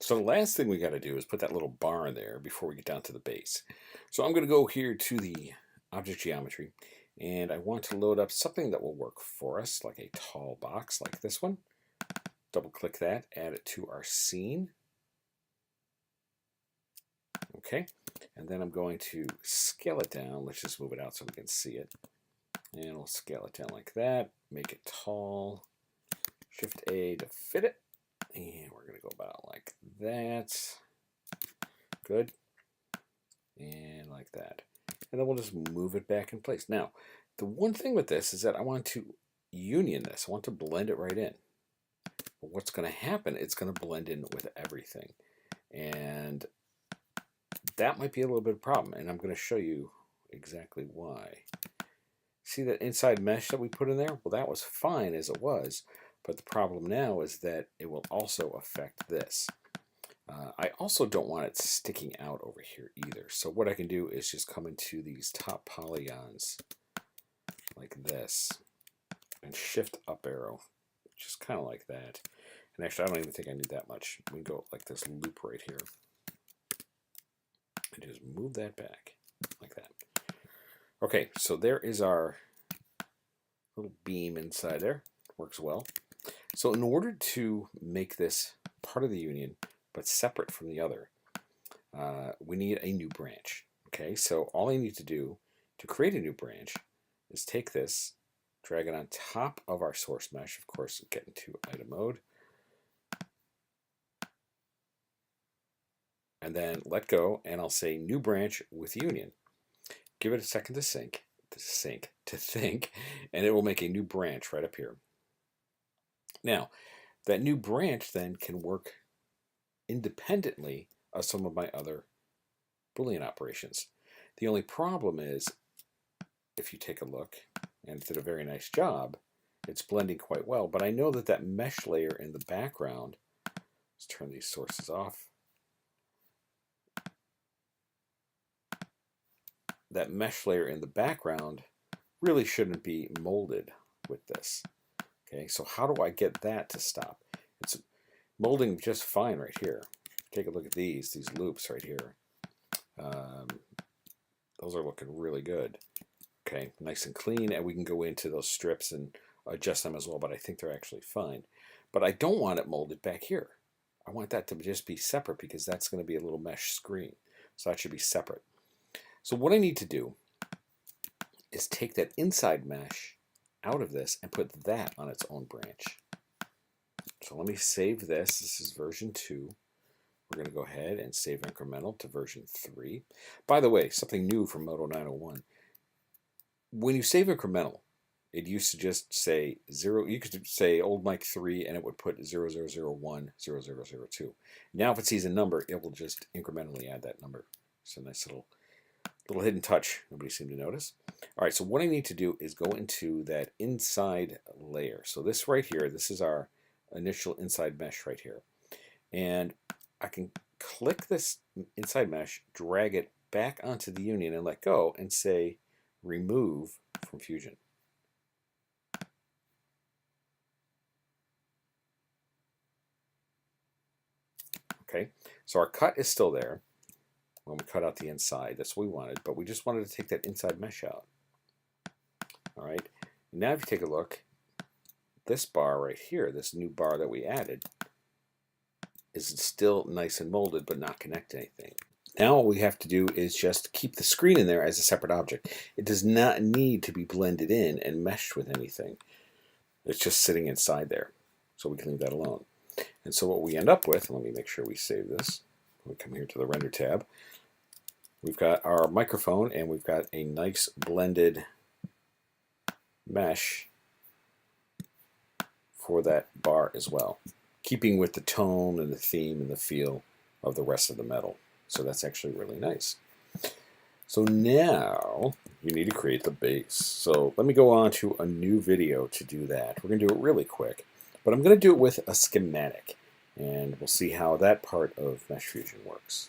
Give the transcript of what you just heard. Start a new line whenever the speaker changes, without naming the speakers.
So the last thing we got to do is put that little bar in there before we get down to the base. So I'm going to go here to the object geometry, and I want to load up something that will work for us, like a tall box like this one. Double click that, add it to our scene. Okay, and then I'm going to scale it down. Let's just move it out so we can see it. And we'll scale it down like that, make it tall. Shift A to fit it. And we're going to go about like that. Good. And like that. And then we'll just move it back in place. Now, the one thing with this is that I want to union this. I want to blend it right in. But what's going to happen, it's going to blend in with everything. And that might be a little bit of a problem. And I'm going to show you exactly why. See that inside mesh that we put in there? Well, that was fine as it was. But the problem now is that it will also affect this. I also don't want it sticking out over here either. So what I can do is just come into these top polygons like this and shift up arrow, just kind of like that. And actually, I don't even think I need that much. We can go like this loop right here and just move that back like that. Okay, so there is our little beam inside there. Works well. So in order to make this part of the union, but separate from the other, we need a new branch. Okay, so all I need to do to create a new branch is take this, drag it on top of our source mesh, of course, get into item mode, and then let go, and I'll say new branch with union. Give it a second to think, and it will make a new branch right up here. Now, that new branch then can work independently of some of my other Boolean operations. The only problem is, if you take a look, and it did a very nice job, it's blending quite well, but I know that that mesh layer in the background, let's turn these sources off, that mesh layer in the background really shouldn't be molded with this. Okay, so how do I get that to stop? It's molding just fine right here. Take a look at these loops right here. Those are looking really good. Okay, nice and clean, and we can go into those strips and adjust them as well, but I think they're actually fine. But I don't want it molded back here. I want that to just be separate because that's going to be a little mesh screen. So that should be separate. So what I need to do is take that inside mesh out of this and put that on its own branch. So let me save this. This is version 2. We're going to go ahead and save incremental to version 3. By the way, something new from M901. When you save incremental, it used to just say 0. You could say old Mike 3 and it would put 0001, 0002. Now if it sees a number, it will just incrementally add that number. It's a nice little hidden touch nobody seemed to notice. All right, so what I need to do is go into that inside layer. So this right here, this is our initial inside mesh right here. And I can click this inside mesh, drag it back onto the union and let go and say remove from Fusion. Okay, so our cut is still there. When we cut out the inside, that's what we wanted, but we just wanted to take that inside mesh out. All right, now if you take a look, this bar right here, this new bar that we added, is still nice and molded, but not connect to anything. Now all we have to do is just keep the screen in there as a separate object. It does not need to be blended in and meshed with anything. It's just sitting inside there, so we can leave that alone. And so what we end up with, let me make sure we save this. We come here to the render tab. We've got our microphone and we've got a nice blended mesh for that bar as well, keeping with the tone and the theme and the feel of the rest of the metal. So that's actually really nice. So now you need to create the base. So let me go on to a new video to do that. We're going to do it really quick, but I'm going to do it with a schematic, and we'll see how that part of MeshFusion works.